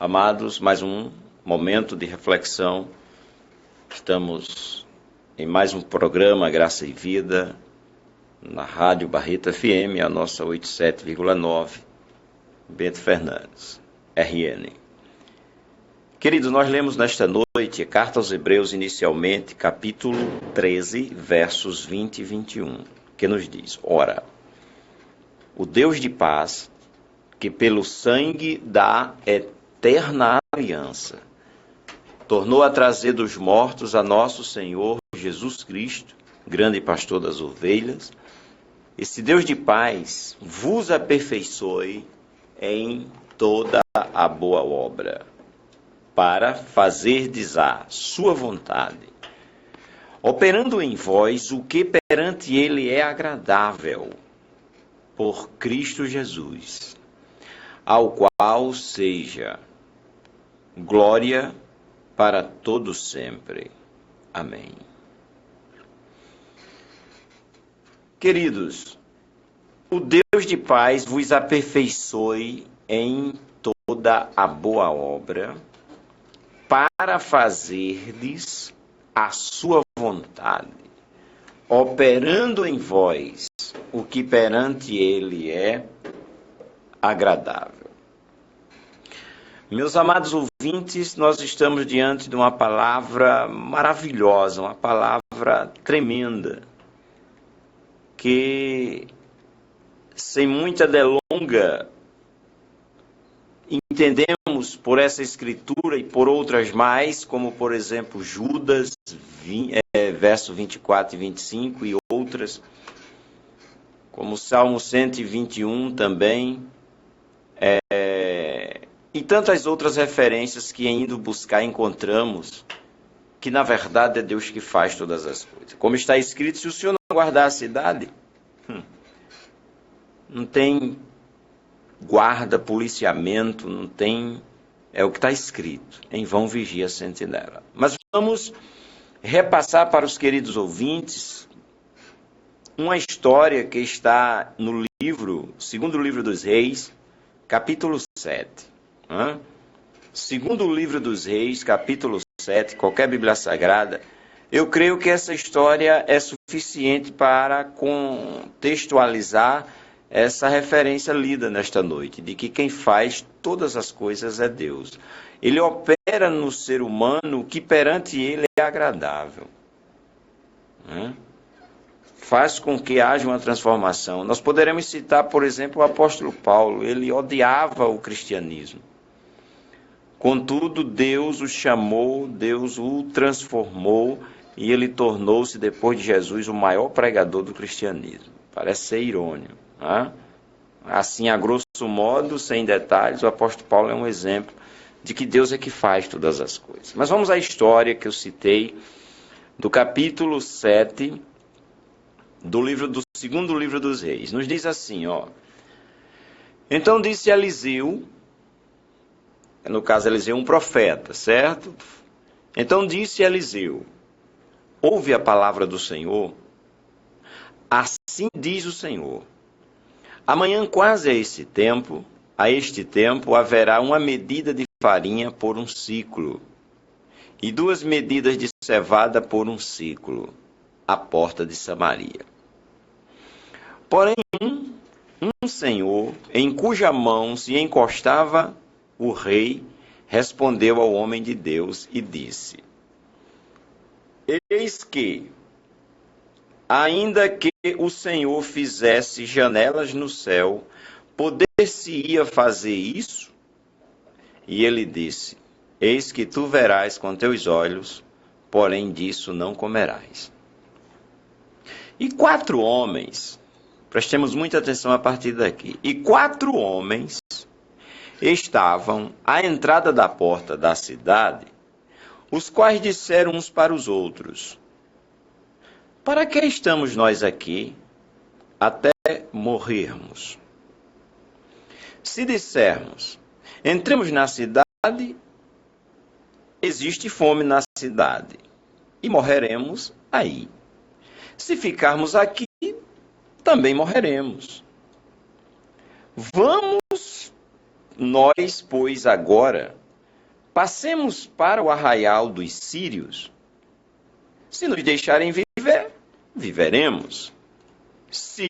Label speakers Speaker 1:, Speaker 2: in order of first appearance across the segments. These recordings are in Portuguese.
Speaker 1: Amados, mais um momento de reflexão. Estamos em mais um programa Graça e Vida, na Rádio Barreto FM, a nossa 87,9, Bento Fernandes, RN. Queridos, nós lemos nesta noite a Carta aos Hebreus, inicialmente, capítulo 13, versos 20 e 21, que nos diz: Ora, o Deus de paz, que pelo sangue da eterna aliança tornou a trazer dos mortos a nosso Senhor Jesus Cristo, grande pastor das ovelhas, esse Deus de paz vos aperfeiçoe em toda a boa obra, para fazerdes a sua vontade, operando em vós o que perante ele é agradável, por Cristo Jesus, ao qual seja glória para todo sempre. Amém. Queridos, o Deus de paz vos aperfeiçoe em toda a boa obra, para fazerdes a sua vontade, operando em vós o que perante ele é agradável. Meus amados ouvintes, nós estamos diante de uma palavra maravilhosa, uma palavra tremenda, que, sem muita delonga, entendemos por essa escritura e por outras mais, como, por exemplo, Judas, verso 24 e 25, e outras, como Salmo 121 também, e tantas outras referências que, indo buscar, encontramos que, na verdade, é Deus que faz todas as coisas. Como está escrito, se o Senhor não guardar a cidade, não tem guarda, policiamento, não tem... É o que está escrito, em vão vigia a sentinela. Mas vamos repassar para os queridos ouvintes uma história que está no livro, segundo livro dos Reis, capítulo 7. Segundo livro dos Reis, capítulo 7, qualquer Bíblia Sagrada, eu creio que essa história é suficiente para contextualizar essa referência lida nesta noite, de que quem faz todas as coisas é Deus. Ele opera no ser humano o que perante ele é agradável. Faz com que haja uma transformação. Nós poderemos citar, por exemplo, o apóstolo Paulo. Ele odiava o cristianismo. Contudo, Deus o chamou, Deus o transformou e ele tornou-se, depois de Jesus, o maior pregador do cristianismo. Parece ser irônico. Assim, a grosso modo, sem detalhes, o apóstolo Paulo é um exemplo de que Deus é que faz todas as coisas. Mas vamos à história que eu citei, do capítulo 7, do segundo livro dos Reis. Nos diz assim, Então disse Eliseu, no caso Eliseu um profeta, certo? Então disse Eliseu, ouve a palavra do Senhor, assim diz o Senhor. Amanhã, quase a este tempo, haverá uma medida de farinha por um ciclo, e 2 medidas de cevada por um ciclo, à porta de Samaria. Porém, um senhor, em cuja mão se encostava o rei, respondeu ao homem de Deus e disse: Eis que, ainda que o Senhor fizesse janelas no céu, poder-se-ia fazer isso? E ele disse: Eis que tu verás com teus olhos, porém disso não comerás. E 4 homens, prestemos muita atenção a partir daqui, e 4 homens estavam à entrada da porta da cidade, os quais disseram uns para os outros: Para que estamos nós aqui até morrermos? Se dissermos, entremos na cidade, existe fome na cidade, e morreremos aí. Se ficarmos aqui, também morreremos. Vamos nós, pois, agora passemos para o arraial dos sírios. Se nos deixarem viver, viveremos. Se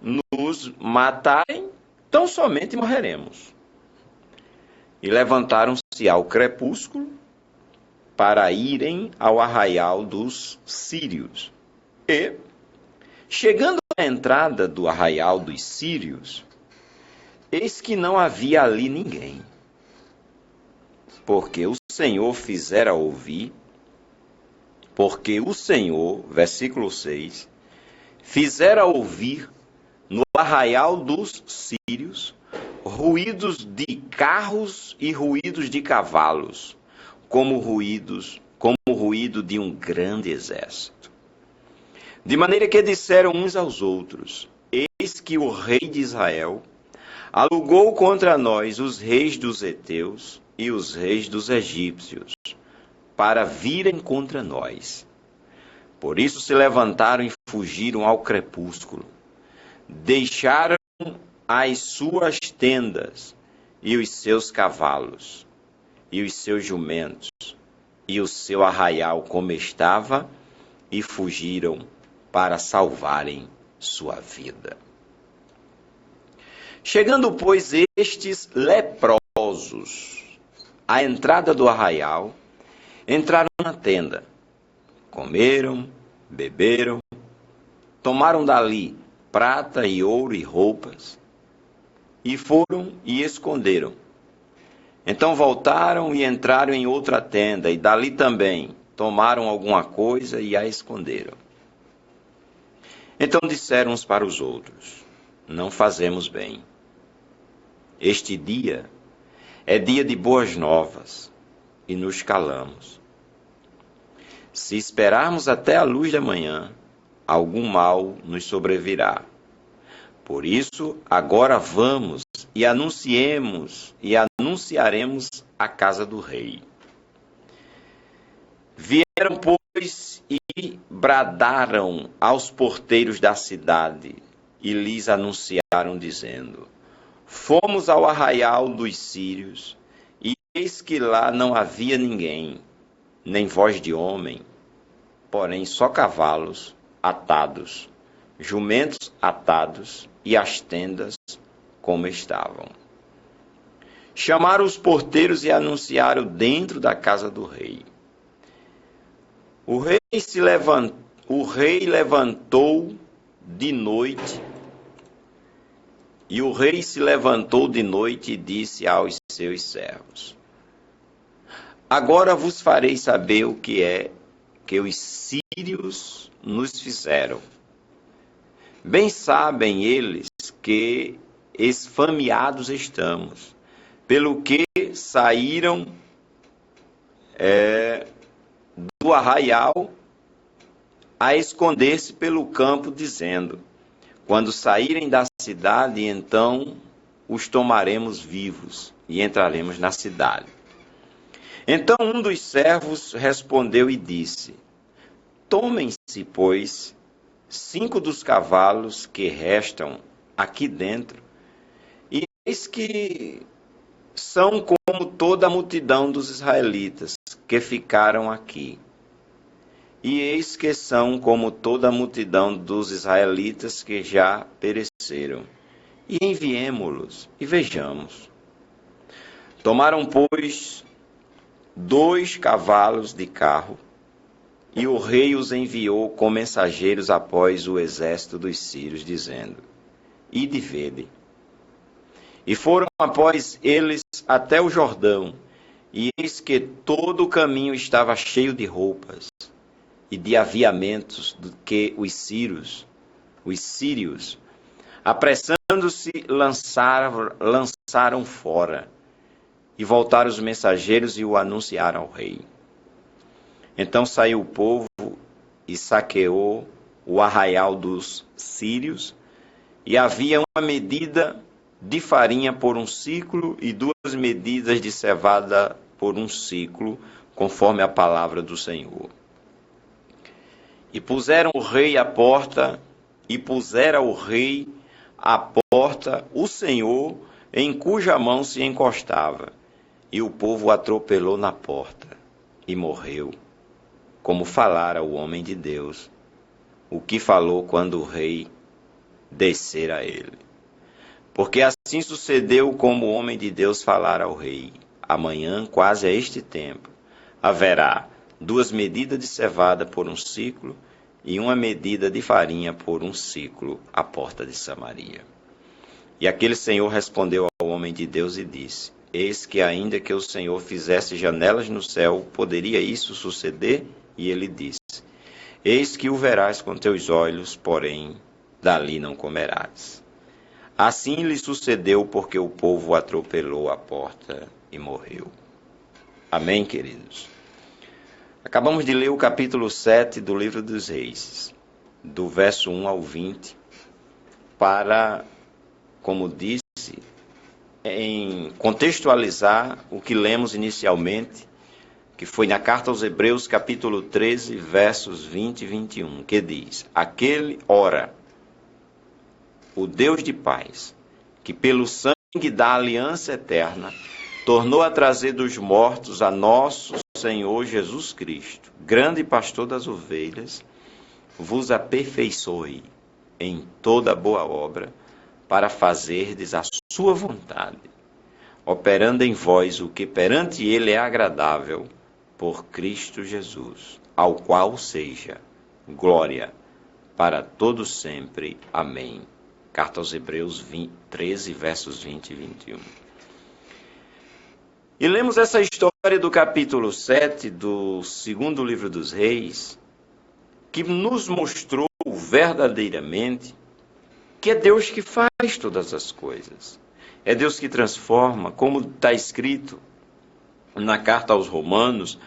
Speaker 1: nos matarem, tão somente morreremos. E levantaram-se ao crepúsculo para irem ao arraial dos sírios. E, chegando à entrada do arraial dos sírios, eis que não havia ali ninguém, porque o Senhor, versículo 6, fizera ouvir no arraial dos sírios ruídos de carros e ruídos de cavalos, como o ruído de um grande exército. De maneira que disseram uns aos outros: eis que o rei de Israel alugou contra nós os reis dos heteus e os reis dos egípcios, para virem contra nós. Por isso se levantaram e fugiram ao crepúsculo. Deixaram as suas tendas, e os seus cavalos, e os seus jumentos, e o seu arraial como estava, e fugiram para salvarem sua vida. Chegando, pois, estes leprosos à entrada do arraial, entraram na tenda, comeram, beberam, tomaram dali prata e ouro e roupas, e foram e esconderam. Então voltaram e entraram em outra tenda, e dali também tomaram alguma coisa e a esconderam. Então disseram uns para os outros: não fazemos bem. Este dia é dia de boas novas, e nos calamos. Se esperarmos até a luz da manhã, algum mal nos sobrevirá. Por isso, agora vamos e anunciaremos a casa do rei. Vieram, pois, e bradaram aos porteiros da cidade, e lhes anunciaram, dizendo: fomos ao arraial dos sírios, e eis que lá não havia ninguém, nem voz de homem, porém só cavalos atados, jumentos atados, e as tendas como estavam. Chamaram os porteiros e anunciaram dentro da casa do rei. O rei levantou de noite, e disse aos seus servos: agora vos farei saber o que é que os sírios nos fizeram. Bem sabem eles que esfameados estamos, pelo que saíram do arraial a esconder-se pelo campo, dizendo: quando saírem da cidade, então os tomaremos vivos e entraremos na cidade. Então um dos servos respondeu e disse: tomem-se, pois, 5 dos cavalos que restam aqui dentro, e eis que são como toda a multidão dos israelitas que ficaram aqui. E eis que são como toda a multidão dos israelitas que já pereceram. E enviemo-los, e vejamos. Tomaram, pois, 2 cavalos de carro, e o rei os enviou com mensageiros após o exército dos sírios, dizendo: ide vede. E foram após eles até o Jordão, e eis que todo o caminho estava cheio de roupas e de aviamentos do que os sírios, apressando-se, lançaram fora. E voltaram os mensageiros e o anunciaram ao rei. Então saiu o povo e saqueou o arraial dos sírios, e havia uma medida de farinha por 1 siclo e 2 medidas de cevada por 1 siclo, conforme a palavra do Senhor. E pusera o rei à porta o Senhor, em cuja mão se encostava, e o povo o atropelou na porta e morreu, como falara o homem de Deus, o que falou quando o rei descer a ele. Porque assim sucedeu como o homem de Deus falara ao rei. Amanhã, quase a este tempo, haverá 2 medidas de cevada por 1 ciclo e 1 medida de farinha por 1 ciclo à porta de Samaria. E aquele Senhor respondeu ao homem de Deus e disse: Eis que ainda que o Senhor fizesse janelas no céu, poderia isso suceder? E ele disse: Eis que o verás com teus olhos, porém dali não comerás. Assim lhe sucedeu, porque o povo atropelou a porta e morreu. Amém, queridos? Acabamos de ler o capítulo 7 do livro dos Reis, do verso 1 ao 20, para, como disse, em contextualizar o que lemos inicialmente, que foi na carta aos Hebreus, capítulo 13, versos 20 e 21, que diz: Aquele, ora, o Deus de paz, que pelo sangue da aliança eterna, tornou a trazer dos mortos a nosso Senhor Jesus Cristo, grande pastor das ovelhas, vos aperfeiçoe em toda boa obra, para fazerdes a sua vontade, operando em vós o que perante ele é agradável, por Cristo Jesus, ao qual seja glória para todos sempre. Amém. Carta aos Hebreus 13, versos 20 e 21. E lemos essa história do capítulo 7 do segundo livro dos Reis, que nos mostrou verdadeiramente que é Deus que faz todas as coisas. É Deus que transforma, como está escrito na carta aos Romanos,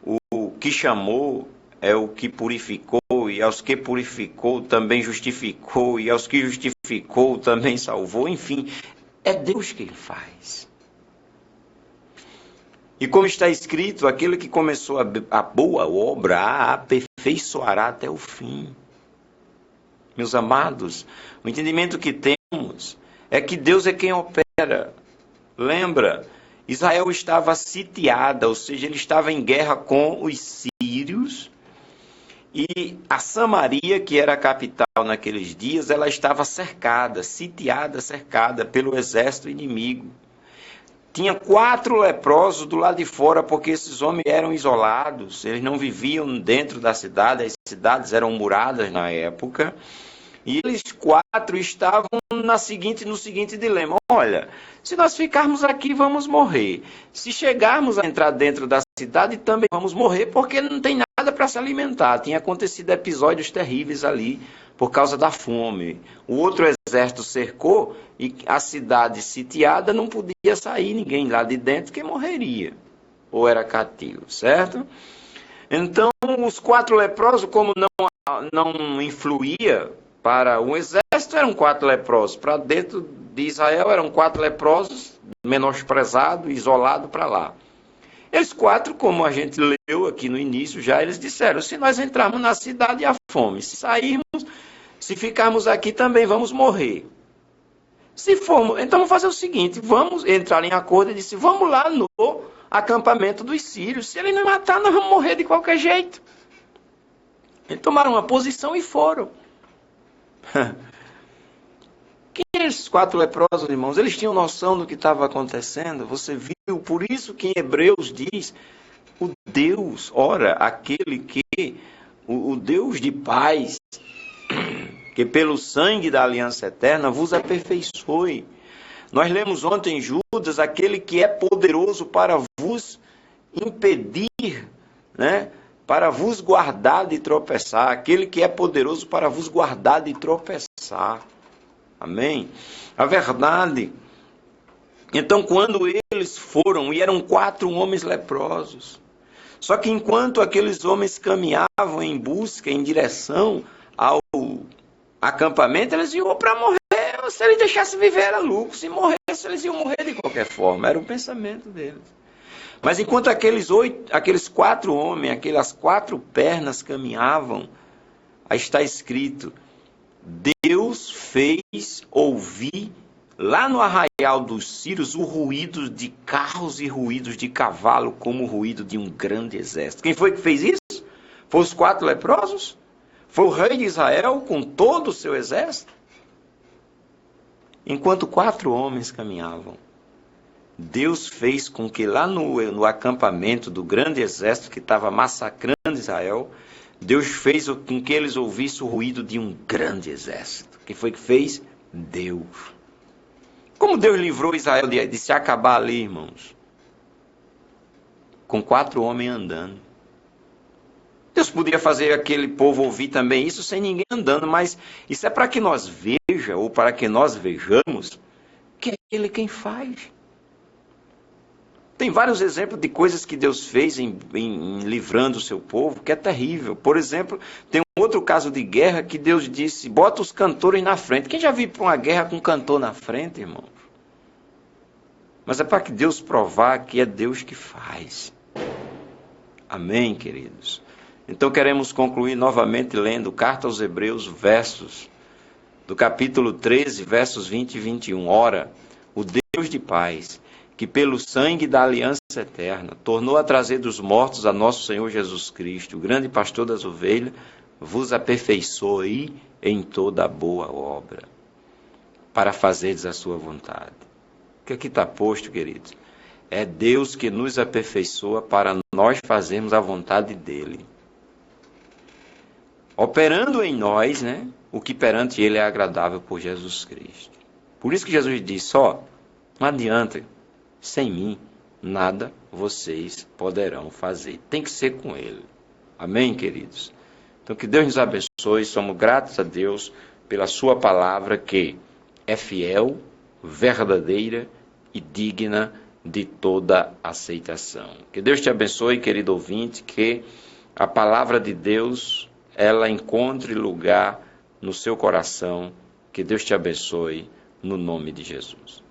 Speaker 1: o que chamou é o que purificou, e aos que purificou também justificou, e aos que justificou também salvou. Enfim, é Deus quem faz. E como está escrito, aquele que começou a boa obra a aperfeiçoará até o fim. Meus amados, o entendimento que temos é que Deus é quem opera. Lembra? Israel estava sitiada, ou seja, ele estava em guerra com os sírios, e a Samaria, que era a capital naqueles dias, ela estava cercada, sitiada, cercada pelo exército inimigo. Tinha 4 leprosos do lado de fora, porque esses homens eram isolados, eles não viviam dentro da cidade, as cidades eram muradas na época, e eles 4 estavam no seguinte dilema: olha, se nós ficarmos aqui, vamos morrer. Se chegarmos a entrar dentro da cidade, também vamos morrer, porque não tem nada para se alimentar. Tinha acontecido episódios terríveis ali, por causa da fome. O outro exército cercou, e a cidade sitiada não podia sair ninguém lá de dentro, que morreria, ou era cativo, certo? Então, os 4 leprosos, como não influía para o exército, eram 4 leprosos. Para dentro de Israel eram 4 leprosos, menosprezados, isolados para lá. Eles 4, como a gente leu aqui no início já, eles disseram: se nós entrarmos na cidade, há fome. Se sairmos, se ficarmos aqui, também vamos morrer. Se formos, então vamos fazer o seguinte: vamos entrar em acordo e disse: vamos lá no acampamento dos sírios. Se ele não matar, nós vamos morrer de qualquer jeito. Eles tomaram uma posição e foram. Quem eram esses 4 leprosos, irmãos? Eles tinham noção do que estava acontecendo. Você viu? Por isso que em Hebreus diz: o Deus, ora, aquele que, o Deus de paz, que pelo sangue da aliança eterna vos aperfeiçoe. Nós lemos ontem em Judas: aquele que é poderoso para vos impedir, né? Para vos guardar de tropeçar. Aquele que é poderoso para vos guardar de tropeçar. Amém? A verdade. Então, quando eles foram, e eram 4 homens leprosos, só que enquanto aqueles homens caminhavam em busca, em direção ao acampamento, eles iam para morrer. Se eles deixassem viver, era lucro. Se morresse, eles iam morrer de qualquer forma. Era o pensamento deles. Mas enquanto aqueles 4 homens, aquelas 4 pernas caminhavam, aí está escrito: Deus fez ouvir lá no arraial dos Sírios, o ruído de carros e ruídos de cavalo, como o ruído de um grande exército. Quem foi que fez isso? Foi os 4 leprosos? Foi o rei de Israel com todo o seu exército? Enquanto 4 homens caminhavam, Deus fez com que lá no acampamento do grande exército que estava massacrando Israel, Deus fez com que eles ouvissem o ruído de um grande exército. Quem foi que fez? Deus. Como Deus livrou Israel de se acabar ali, irmãos? Com 4 homens andando. Deus podia fazer aquele povo ouvir também isso sem ninguém andando, mas isso é para que nós vejamos, ou para que nós vejamos, que é Ele quem faz. Tem vários exemplos de coisas que Deus fez em livrando o seu povo, que é terrível. Por exemplo, tem um outro caso de guerra que Deus disse, bota os cantores na frente. Quem já viu para uma guerra com um cantor na frente, irmão? Mas é para que Deus provar que é Deus que faz. Amém, queridos? Então queremos concluir novamente lendo Carta aos Hebreus, versos do capítulo 13, versos 20 e 21. Ora, o Deus de paz, que pelo sangue da aliança eterna tornou a trazer dos mortos a nosso Senhor Jesus Cristo, o grande pastor das ovelhas, vos aperfeiçoe em toda a boa obra, para fazerdes a sua vontade. O que aqui está posto, queridos? É Deus que nos aperfeiçoa para nós fazermos a vontade dEle. Operando em nós, né, o que perante Ele é agradável por Jesus Cristo. Por isso que Jesus disse, não adianta, sem mim, nada vocês poderão fazer. Tem que ser com Ele. Amém, queridos? Então, que Deus nos abençoe. Somos gratos a Deus pela sua palavra que é fiel, verdadeira e digna de toda aceitação. Que Deus te abençoe, querido ouvinte, que a palavra de Deus, ela encontre lugar no seu coração. Que Deus te abençoe, no nome de Jesus.